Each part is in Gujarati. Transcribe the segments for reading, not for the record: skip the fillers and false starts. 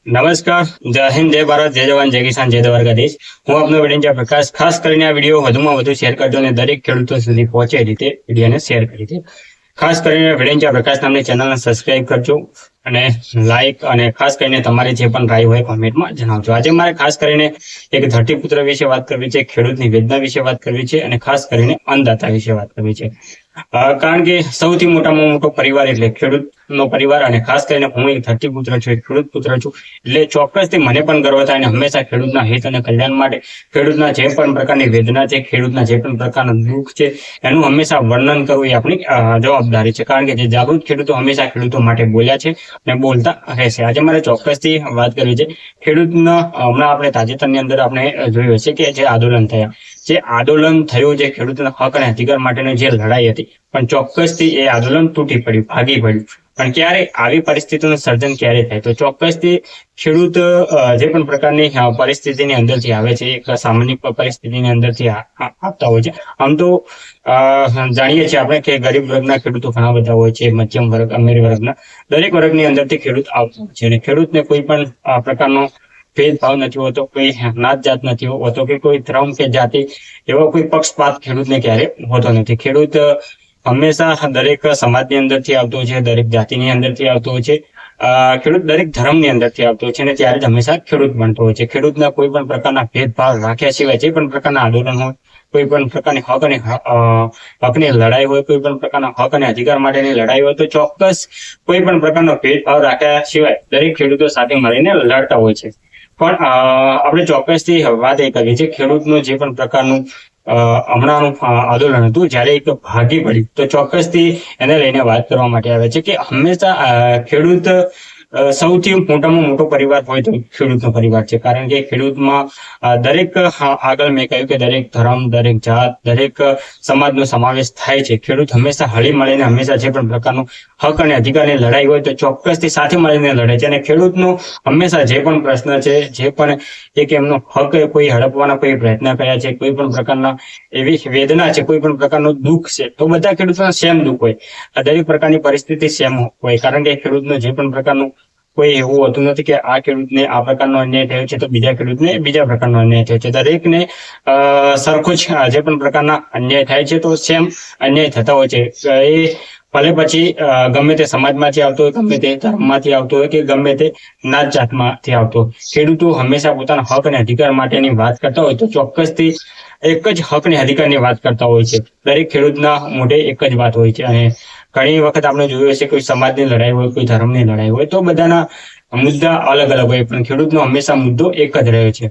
નમસ્કાર, જય હિન્દ, જય ભારત, જય જવાન, જય કિસાન, જય દ્વારકાધીશ. હું આપનો વિડીયો પ્રકાશ. ખાસ કરીને આ વિડીયો વધુમાં વધુ શેર કરજો અને દરેક ખેડૂતો સુધી પહોંચે એ રીતે વિડીયોને શેર કરી દે. ખાસ કરીને વિડીયો પ્રકાશ નામની ચેનલને સબસ્ક્રાઇબ કરજો અને લાઈક અને ખાસ કરીને તમારી જે પણ રાય હોય કોમેન્ટમાં જણાવજો. આજે મારે ખાસ કરીને એક ધરતીપુત્ર વિશે વાત કરવી છે, ખેડૂતની વેદના વિશે વાત કરવી છે અને ખાસ કરીને અન્નદાતા વિશે વાત કરવી છે. કારણ કે સૌથી મોટામાં મોટો પરિવાર એટલે ખેડૂતનો પરિવાર અને ખાસ કરીને હું એક ધરતીપુત્ર છું, એક ખેડૂત પુત્ર છું, એટલે ચોક્કસથી મને પણ ગર્વ થાય અને હંમેશા ખેડૂતના હિત અને કલ્યાણ માટે ખેડૂતના જે પણ પ્રકારની વેદના છે, ખેડૂતના જે પણ પ્રકારનું દુઃખ છે એનું હંમેશા વર્ણન કરવું એ આપણી જવાબદારી છે. કારણ કે જે જાગૃત ખેડૂતો હંમેશા ખેડૂતો માટે બોલ્યા છે અને બોલતા રહેશે. આજે મારે ચોક્કસથી વાત કરવી છે ખેડૂતના. હમણાં આપણે તાજેતરની અંદર આપણે જોયું હશે કે જે આંદોલન થયા, જે આંદોલન થયું, જે ખેડૂતના હક અને અધિકાર માટેની જે લડાઈ હતી, પણ ચોક્કસથી એ આંદોલન તૂટી પડ્યું, ભાગી પડ્યું. પણ ક્યારે આવી પરિસ્થિતિનું સર્જન ક્યારે થાય? તો ચોક્કસથી ખેડૂત જે પણ પ્રકારની પરિસ્થિતિની અંદરથી આવે છે, એક સામાન્ય પરિસ્થિતિની અંદરથી આપતા હોય છે. આમ તો જાણીએ છીએ આપણે કે ગરીબ વર્ગના ખેડૂતો ઘણા બધા હોય છે, મધ્યમ વર્ગ, અમીર વર્ગના, દરેક વર્ગની અંદરથી ખેડૂત આવતો હોય છે અને ખેડૂતને કોઈ પણ પ્રકારનો ભેદભાવ નથી હોતો, કોઈ નાત જાત નથી હોતો કે કોઈ ધર્મ કે જાતિ એવો કોઈ પક્ષપાત ખેડૂતને ક્યારે હોતો નથી. ખેડૂત હંમેશા દરેક સમાજની અંદરથી આવતો હોય છે, દરેક જાતિની અંદરથી આવતો હોય છે, ખેડૂત દરેક ધર્મની અંદરથી આવતો હોય છે અને ત્યારે જ હંમેશા ખેડૂત બનતો હોય છે. ખેડૂતના કોઈ પણ પ્રકારના ભેદભાવ રાખ્યા સિવાય જે પણ પ્રકારના આંદોલન હોય, કોઈ પણ પ્રકારની હકની લડાઈ હોય, કોઈ પણ પ્રકારના હક અને અધિકાર માટેની લડાઈ હોય, તો ચોક્કસ કોઈ પણ પ્રકારનો ભેદભાવ રાખ્યા સિવાય દરેક ખેડૂતો સાથે મળીને લડતા હોય છે. પણ આપણે ચોક્કસથી વાત એ કરીએ છીએ ખેડૂતનું જે પણ પ્રકારનું હમણાંનું આંદોલન હતું, જ્યારે એક ભાગી પડ્યું, તો ચોક્કસથી એને લઈને વાત કરવા માટે આવે છે કે હંમેશા ખેડૂત સૌથી મોટામાં મોટો પરિવાર હોય તો ખેડૂતનો પરિવાર છે. કારણ કે ખેડૂતમાં દરેક, આગળ મેં કહ્યું કે દરેક ધર્મ, દરેક જાત, દરેક સમાજનો સમાવેશ થાય છે. ખેડૂત હંમેશા હળી મળીને, હંમેશા જે પણ પ્રકારનું હક અને અધિકારની લડાઈ હોય તો ચોક્કસથી સાથે મળીને લડે છે અને ખેડૂતનો હંમેશા જે પણ પ્રશ્ન છે, જે પણ એક એમનો હક કોઈ હડપવાના કોઈ પ્રયત્ન કર્યા છે, કોઈ પણ પ્રકારના એવી વેદના છે, કોઈ પણ પ્રકારનું દુઃખ છે, તો બધા ખેડૂતોના સેમ દુઃખ હોય, દરેક પ્રકારની પરિસ્થિતિ સેમ હોય. કારણ કે ખેડૂતનો જે પણ પ્રકારનું કોઈ એવું હોતું નથી કે આ ખેડૂતને આ પ્રકારનો અન્યાય થયો છે તો બીજા ખેડૂતને બીજા પ્રકારનો અન્યાય થયો છે. દરેકને સરખો જ જે પણ પ્રકારના અન્યાય થાય છે તો સેમ અન્યાય થતા હોય છે. એ ભલે પછી ગમે તે સમાજમાંથી આવતો હોય, ગમે તે ધર્મમાંથી આવતો હોય કે ગમે તે નાત જાતમાંથી આવતો હોય, ખેડૂતો હંમેશા પોતાના હક અને અધિકાર માટેની વાત કરતા હોય તો ચોક્કસથી એક જ હક અને અધિકારની વાત કરતા હોય છે. દરેક ખેડૂતના મોઢે એક જ વાત હોય છે અને ઘણી વખત આપણે જોયું હશે કોઈ સમાજની લડાઈ હોય, કોઈ ધર્મની લડાઈ હોય તો બધાના મુદ્દા અલગ અલગ હોય, પણ ખેડૂતનો હંમેશા મુદ્દો એક જ રહ્યો છે.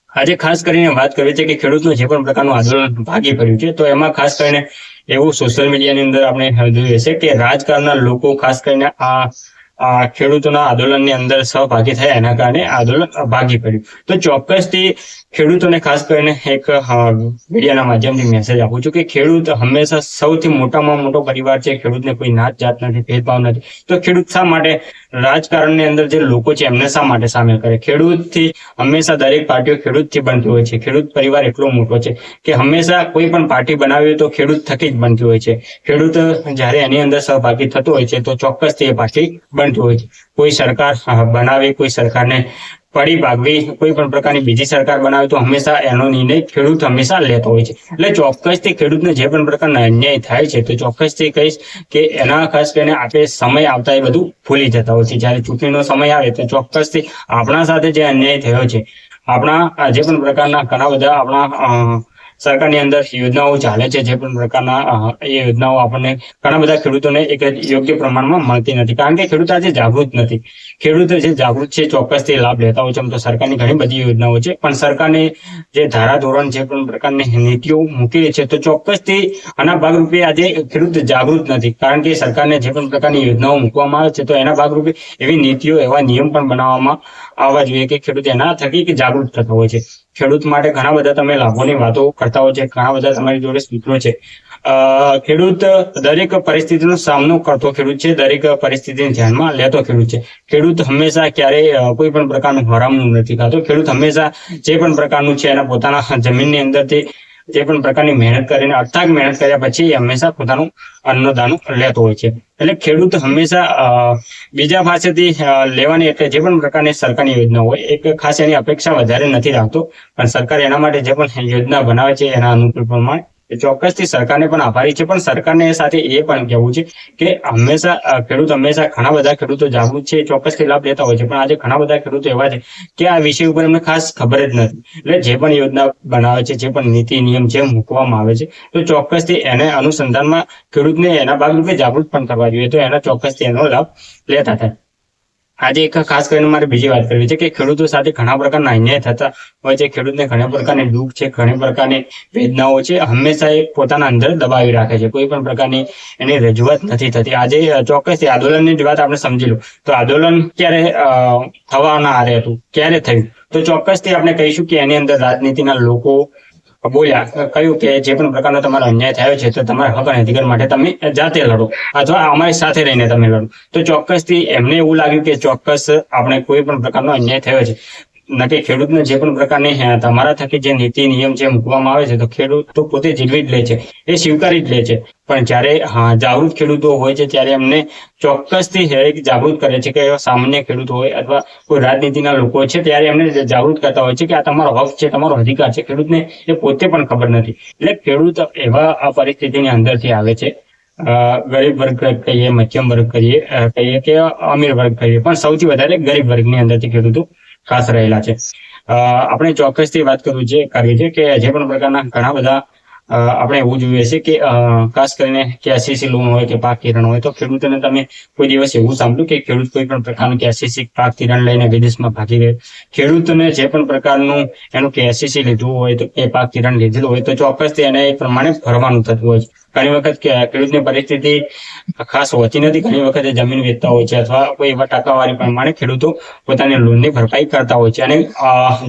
આજે ખાસ કરીને વાત કરવી છે કે ખેડૂતનું જે પણ પ્રકારનું આંદોલન ભાગી પડ્યું છે, તો એમાં ખાસ કરીને એવું સોશિયલ મીડિયાની અંદર આપણે જોયું હશે કે રાજકારણના લોકો ખાસ કરીને આ ખેડૂતોના આંદોલનની અંદર સહભાગી થયા, એના કારણે આંદોલન ભાગી પડ્યું. તો ચોક્કસથી ખેડૂતોને ખાસ કરીને એક મીડિયાના માધ્યમથી મેસેજ આપું છું કે ખેડૂત હંમેશા સૌથી મોટામાં મોટો પરિવાર છે. ખેડૂતને કોઈ નાત જાત નથી, ભેદભાવ નથી. તો ખેડૂત શા માટે રાજકારણની અંદર જે લોકો છે એમને શા માટે સામેલ કરે? ખેડૂતથી હંમેશા દરેક પાર્ટીઓ ખેડૂતથી બનતી હોય છે. ખેડૂત પરિવાર એટલો મોટો છે કે હંમેશા કોઈ પણ પાર્ટી બનાવી તો ખેડૂત થકી જ બનતી હોય છે. ખેડૂત જ્યારે એની અંદર સહભાગી થતો હોય છે તો ચોક્કસથી એ પાર્ટી બનતી હોય છે. કોઈ સરકાર બનાવે, કોઈ સરકારને પડી ભાગવી, કોઈ પણ પ્રકારની બીજી સરકાર બનાવે તો હંમેશા એનો નિર્ણય ખેડૂત હંમેશા લેતો હોય છે. એટલે ચોક્કસથી ખેડૂતને જે પણ પ્રકારના અન્યાય થાય છે તો ચોક્કસથી કહીશ કે એના ખાસ કરીને આપણે સમય આવતા એ બધું ભૂલી જતા હોય છે. જ્યારે ચૂંટણીનો સમય આવે તો ચોક્કસથી આપણા સાથે જે અન્યાય થયો છે, આપણા જે પણ પ્રકારના ઘણા બધા આપણા સરકારની અંદર યોજનાઓ ચાલે છે, જે પણ પ્રકારના એ યોજનાઓ આપણને ઘણા બધા ખેડૂતોને એક યોગ્ય પ્રમાણમાં મળતી નથી. કારણ કે ખેડૂત આજે જાગૃત નથી. ખેડૂત જે જાગૃત છે ચોક્કસથી લાભ લેતા હોય છે. તો સરકારની ઘણી બધી યોજનાઓ છે, પણ સરકારની જે ધારાધોરણ, જે પણ પ્રકારની નીતિઓ મૂકેલી છે તો ચોક્કસથી આના ભાગરૂપે આજે ખેડૂત જાગૃત નથી. કારણ કે સરકારને જે પણ પ્રકારની યોજનાઓ મૂકવામાં આવે છે તો એના ભાગરૂપે એવી નીતિઓ, એવા નિયમ પણ બનાવવામાં આવવા જોઈએ કે ખેડૂત એના થકી જાગૃત થતો હોય છે. ખેડૂત માટે ઘણા બધા તમે લાભોની વાતો કરતા હોય છે, ઘણા બધા તમારી જોડે સૂત્રો છે. ખેડૂત દરેક પરિસ્થિતિનો સામનો કરતો ખેડૂત છે, દરેક પરિસ્થિતિને ધ્યાનમાં લેતો ખેડૂત છે. ખેડૂત હંમેશા ક્યારેય કોઈ પણ પ્રકારનું હરામનું નથી ખાતો. ખેડૂત હંમેશા જે પણ પ્રકારનું છે એના પોતાના જમીનની અંદરથી જે પણ પ્રકારની મહેનત કરીને અથાગ મહેનત કર્યા પછી હંમેશા પોતાનું અન્નદાનું લેતો હોય છે. એટલે ખેડૂત હંમેશા બીજા પાસેથી લેવાની એટલે જે પણ પ્રકારની સરકારની યોજના હોય એક ખાસ એની અપેક્ષા વધારે નથી રાખતો, પણ સરકાર એના માટે જે પણ યોજના બનાવે છે એના અનુકૂળ પ્રમાણે ચોક્કસથી સરકારને પણ આભારી છે. પણ સરકારને સાથે એ પણ કહેવું છે કે હંમેશા ઘણા બધા ખેડૂતો જાગૃત છે, ચોક્કસથી લાભ લેતા હોય છે, પણ આજે ઘણા બધા ખેડૂતો એવા છે કે આ વિષય ઉપર એમને ખાસ ખબર જ નથી. એટલે જે પણ યોજના બનાવે છે, જે પણ નીતિ નિયમ જે મૂકવામાં આવે છે, તો ચોક્કસથી એને અનુસંધાનમાં ખેડૂતને એના ભાગરૂપે જાગૃત પણ કરવા જોઈએ, તો એના ચોક્કસથી એનો લાભ લેતા થાય. આજે એક ખાસ કરીને મારે બીજી વાત કરવી છે કે ખેડૂતો સાથે ઘણા પ્રકારના અન્યાય થતા હોય છે. ખેડૂતને ઘણા પ્રકારની દુઃખ છે, ઘણી પ્રકારની વેદનાઓ છે, હંમેશા એ પોતાના અંદર દબાવી રાખે છે, કોઈ પણ પ્રકારની એની રજૂઆત નથી થતી. આજે ચોક્કસથી આંદોલનની જ વાત આપણે સમજી લો તો આંદોલન ક્યારે થવાના આરે હતું, ક્યારે થયું, તો ચોક્કસથી આપણે કહીશું કે એની અંદર રાજનીતિના લોકો બોલ્યા, કહ્યું કે જે પણ પ્રકારનો તમારો અન્યાય થયો છે તો તમારા હક અને અધિકાર માટે તમે જાતે લડો અથવા અમારી સાથે રહીને તમે લડો. તો ચોક્કસથી એમને એવું લાગ્યું કે ચોક્કસ આપણે કોઈ પણ પ્રકારનો અન્યાય થયો છે, નકે ખેડૂતને જે પણ પ્રકારની તમારા થકી જે નીતિ નિયમ જે મૂકવામાં આવે છે તો ખેડૂત તો પોતે જીલવી જ લે છે, એ સ્વીકારી જ લે છે. પણ જ્યારે જાગૃત ખેડૂતો હોય છે ત્યારે એમને ચોક્કસથી જાગૃત કરે છે કે સામાન્ય ખેડૂત હોય અથવા કોઈ રાજનીતિના લોકો છે ત્યારે એમને જાગૃત કરતા હોય છે કે આ તમારો હક છે, તમારો અધિકાર છે. ખેડૂતને એ પોતે પણ ખબર નથી. એટલે ખેડૂત એવા પરિસ્થિતિની અંદરથી આવે છે, ગરીબ વર્ગ કહીએ, મધ્યમ વર્ગ કહીએ કે અમીર વર્ગ કહીએ, પણ સૌથી વધારે ગરીબ વર્ગની અંદરથી ખેડૂતો ખાસ રહેલા છે. આપણે ચોક્કસથી વાત કરીએ છે કે જે પણ પ્રકારના ઘણા બધા આપણે એવું જોઈએ છે કે ખાસ કરીને KCC લોન હોય કે પાક ધિરાણ હોય તો ખેડૂતોને તમે કોઈ દિવસ એવું સાંભળ્યું કે ખેડૂત કોઈ પણ પ્રકારનું KCC પાક ધિરાણ લઈને વિદેશમાં ભાગી ગયો? ખેડૂતને જે પણ પ્રકારનું એનું KCC લીધું હોય તો એ પાક ધિરાણ લીધેલું હોય તો ચોક્કસથી એને એ પ્રમાણે ભરવાનું થતું હોય છે. ઘણી વખત ખેડૂતની પરિસ્થિતિ ખાસ હોતી નથી, ઘણી વખત જમીન વેચતા હોય છે અથવા કોઈ એવા ટકાવારી પ્રમાણે ખેડૂતો પોતાની લોનની ભરપાઈ કરતા હોય છે. અને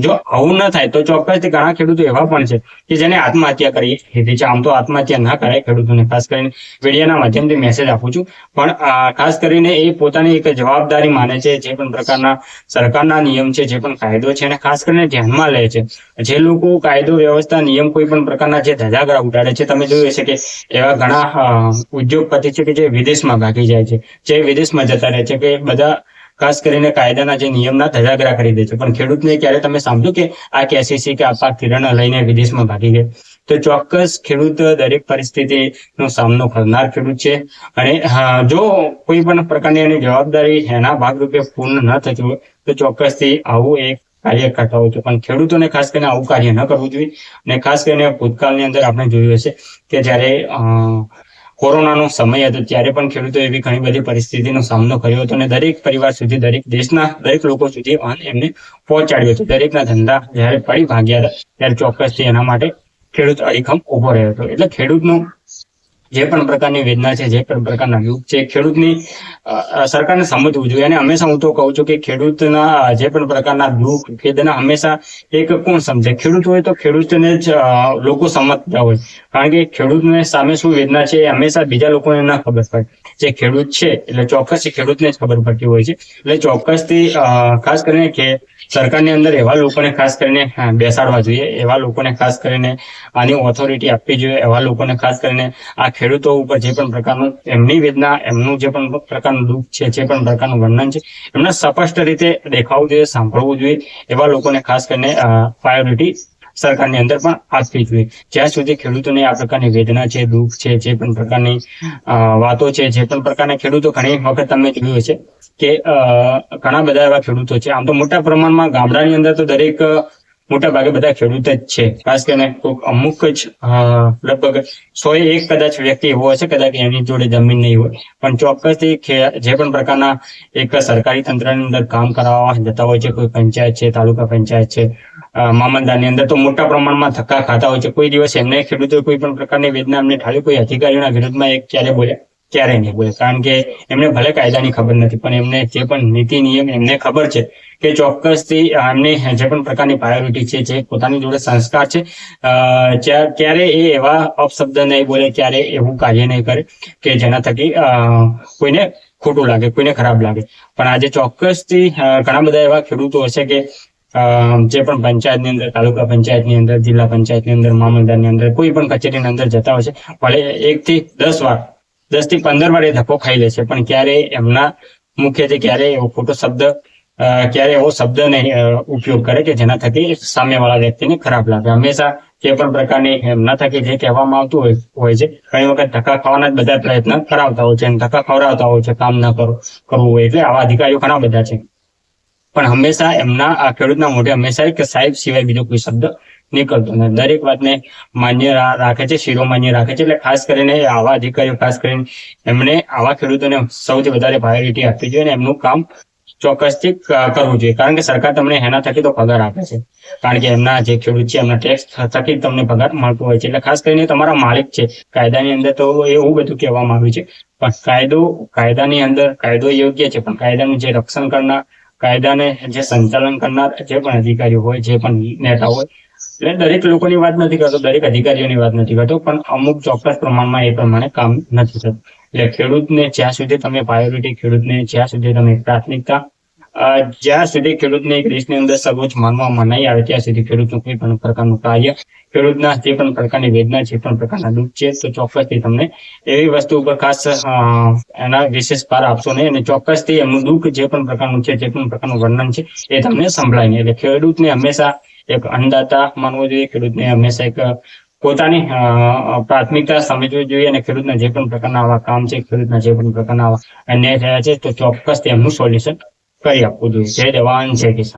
જો આવું ન થાય તો ચોક્કસથી ઘણા ખેડૂતો એવા પણ છે કે જેને આત્મહત્યા કરી લીધી છે. આમ તો આત્મહત્યા ના કરાય ખેડૂતોને, ખાસ કરીને મીડિયાના માધ્યમથી મેસેજ આપું છું, પણ ખાસ કરીને એ પોતાની એક જવાબદારી માને છે. જે પણ પ્રકારના સરકારના નિયમ છે, જે પણ કાયદો છે એને ખાસ કરીને ધ્યાનમાં લે છે. જે લોકો કાયદો વ્યવસ્થા નિયમ કોઈ પણ પ્રકારના જે ધજાગરા ઉડાડે છે, તમે જોયું હશે કે એવા ઘણા ઉદ્યોગપતિ છે કે જે વિદેશમાં ભાગી જાય છે, જે વિદેશમાં જતા રહે છે, કે બધા ખાસ કરીને કાયદાના જે નિયમના ધજાગરા કરી દે છે. પણ ખેડૂતને ક્યારે તમે સાંભળ્યું કે આ KCC કે આ પાક ધિરાણ લઈને વિદેશમાં ભાગી ગયો? તો ચોક્કસ ખેડૂત દરેક પરિસ્થિતિનો સામનો કરનાર ખેડૂત છે. અને જો કોઈ પણ પ્રકારની એની જવાબદારી એના ભાગરૂપે પૂર્ણ ન થતી હોય તો ચોક્કસથી આવું એક કાર્ય કરતા હોય છે. પણ ખેડૂતોને ખાસ કરીને આવું કાર્ય ન કરવું જોઈએ. અને ખાસ કરીને ભૂતકાળની અંદર આપણે જોયું હશે કે જ્યારે કોરોનાનો સમય હતો ત્યારે પણ ખેડૂતો એવી ઘણી બધી પરિસ્થિતિનો સામનો કર્યો હતો અને દરેક પરિવાર સુધી, દરેક દેશના દરેક લોકો સુધી એમને પહોંચાડ્યો હતો. દરેકના ધંધા જ્યારે પડી ભાગ્યા હતા ત્યારે ચોક્કસથી એના માટે ખેડૂત અડીખમ ઉભો રહ્યો હતો. એટલે ખેડૂતનું જે પણ પ્રકારની વેદના છે, જે પણ પ્રકારના દુઃખ છે, ખેડૂતની સરકારને સમજવું જોઈએ. અને હંમેશા હું તો કહું છું કે ખેડૂતના જે પણ પ્રકારના દુઃખ વેદના હંમેશા એક કોણ સમજે? ખેડૂત હોય તો ખેડૂતને જ લોકો સમજતા હોય, કારણ કે ખેડૂતને સામે શું વેદના છે એ હંમેશા બીજા લોકોને ના ખબર પડે. જે ખેડૂત છે એટલે ચોક્કસથી ખેડૂતને જ ખબર પડતી હોય છે. એટલે ચોક્કસથી ખાસ કરીને કે સરકારની અંદર એવા લોકોને ખાસ કરીને બેસાડવા જોઈએ, એવા લોકોને ખાસ કરીને આની ઓથોરિટી આપવી જોઈએ, એવા લોકોને ખાસ કરીને આ ખેડૂતો ઉપર જે પણ પ્રકારનું એમની વેદના, એમનું જે પણ પ્રકારનું દુઃખ છે, જે પણ પ્રકારનું વર્ણન છે, એમને સ્પષ્ટ રીતે દેખાવું જોઈએ, સાંભળવું જોઈએ. એવા લોકોને ખાસ કરીને પ્રાયોરિટી સરકારની અંદર પણ આપવી જોઈએ. જ્યાં સુધી ખેડૂતોને આ પ્રકારની વેદના છે, દુઃખ છે, જે પણ પ્રકારની વાતો છે, જે પણ પ્રકારના ખેડૂતો ઘણી વખત તમે જોયું હશે કે ઘણા બધા એવા ખેડૂતો છે. આમ તો મોટા પ્રમાણમાં ગામડાની અંદર તો દરેક મોટા ભાગે બધા ખેડૂત જ છે. ખાસ કરીને અમુક જ લગભગ 101 કદાચ વ્યક્તિ એવો હશે કદાચ એની જોડે જમીન નહીં હોય, પણ ચોક્કસથી જે પણ પ્રકારના એક સરકારી તંત્રની અંદર કામ કરાવવા જતા હોય છે, કોઈ પંચાયત છે, તાલુકા પંચાયત છે, મામલતદારની અંદર, તો મોટા પ્રમાણમાં ધક્કા ખાતા હોય છે. કોઈ દિવસ એમને ખેડૂતો કોઈ પણ પ્રકારની વેદના એમને ઠાલી કોઈ અધિકારીઓના વિરુદ્ધમાં એક ક્યારે બોલ્યા? ક્યારેય નહીં બોલે. કારણ કે એમને ભલે કાયદાની ખબર નથી, પણ એમને જે પણ નીતિ નિયમ એમને ખબર છે કે ચોક્કસથી એમની જે પણ પ્રકારની પ્રાયોરિટી છે, જે પોતાની જોડે સંસ્કાર છે, ક્યારે એ એવા અપશબ્દ નહીં બોલે, ક્યારે એવું કાર્ય નહીં કરે કે જેના થકી કોઈને ખોટું લાગે, કોઈને ખરાબ લાગે. પણ આજે ચોક્કસથી ઘણા બધા એવા ખેડૂતો હશે કે જે પણ પંચાયતની અંદર, તાલુકા પંચાયતની અંદર, જિલ્લા પંચાયતની અંદર, મામલતદારની અંદર, કોઈ પણ કચેરીની અંદર જતા હોય છે, ભલે 1 થી 10 વાર, 10 થી 15 વાર એ ધક્કો ખાઈ લે છે, પણ ક્યારે એમના મુખ્યત્વે ક્યારે એવો ખોટો શબ્દ, ક્યારે એવો શબ્દ નહીં ઉપયોગ કરે કે જેના થકી સામેવાળા વ્યક્તિને ખરાબ લાગે. હંમેશા જે પણ પ્રકારની એમના થકી જે કહેવામાં આવતું હોય છે, ઘણી વખત ધક્કા ખાવાના જ બધા પ્રયત્ન કરાવતા હોય છે અને ધક્કા ખવડાવતા હોય છે, કામ ના કરવું હોય. એટલે આવા અધિકારીઓ ઘણા બધા છે, પણ હંમેશા એમના આ ખેડૂતના મોઢે હંમેશા કે સાહેબ સિવાય બીજો કોઈ શબ્દ નીકળતો નથી. દરેક વાતને માન્ય રાખે છે, શિરોમાન્ય રાખે છે. એટલે ખાસ કરીને આવા અધિકારીઓ, ખાસ કરીને એમને આવા ખેડૂતોને સૌથી વધારે પ્રાયોરિટી આપવી જોઈએ અને એમનું કામ ચોક્કસથી કરવું જોઈએ. કારણ કે સરકાર તમને એના થકી તો પગાર આપે છે, કારણ કે એમના જે ખેડૂત છે એમના ટેક્સ થકી તમને પગાર મળતો હોય છે. એટલે ખાસ કરીને તમારા માલિક છે. કાયદાની અંદર તો એવું બધું કહેવામાં આવ્યું છે, પણ કાયદાની અંદર કાયદો યોગ્ય છે, પણ કાયદાનું જે રક્ષણ કરનાર, કાયદાને જે સંચાલન કરનાર જે પણ અધિકારીઓ હોય, જે પણ નેતા હોય, એટલે દરેક લોકોની વાત નથી કરતો, દરેક અધિકારીઓની વાત નથી કરતો, પણ અમુક ચોક્કસ પ્રમાણમાં એ પ્રમાણે કામ નથી થતું. એટલે ખેડૂતને જ્યાં સુધી તમે પ્રાયોરિટી, ખેડૂતને જ્યાં સુધી તમે પ્રાથમિકતા, જ્યાં સુધી ખેડૂતને એક દેશની અંદર સર્વોચ્ચ માનવામાં નહીં આવે ત્યાં સુધી ખેડૂતનું કોઈ પણ પ્રકારનું કાર્ય, ખેડૂતના જે પણ પ્રકારની વેદના, જે પણ પ્રકારના દુઃખ છે, તો ચોક્કસથી તમને એવી વસ્તુ ઉપર ખાસ એના વિશેષ ભાર આપશો નહીં અને ચોક્કસથી એમનું દુઃખ જે પણ પ્રકારનું છે, જે પણ પ્રકારનું વર્ણન છે એ તમને સંભળાય નહીં. એટલે ખેડૂતને હંમેશા એક અન્નદાતા માનવો જોઈએ, ખેડૂતને હંમેશા એક પોતાની પ્રાથમિકતા સમજવી જોઈએ અને ખેડૂતના જે પણ પ્રકારના આવા કામ છે, ખેડૂતના જે પણ પ્રકારના આવા અન્યાય થયા છે, તો ચોક્કસ તેમનું સોલ્યુશન કરી આપવું જોઈએ. જય જવાન, જય કિસાન.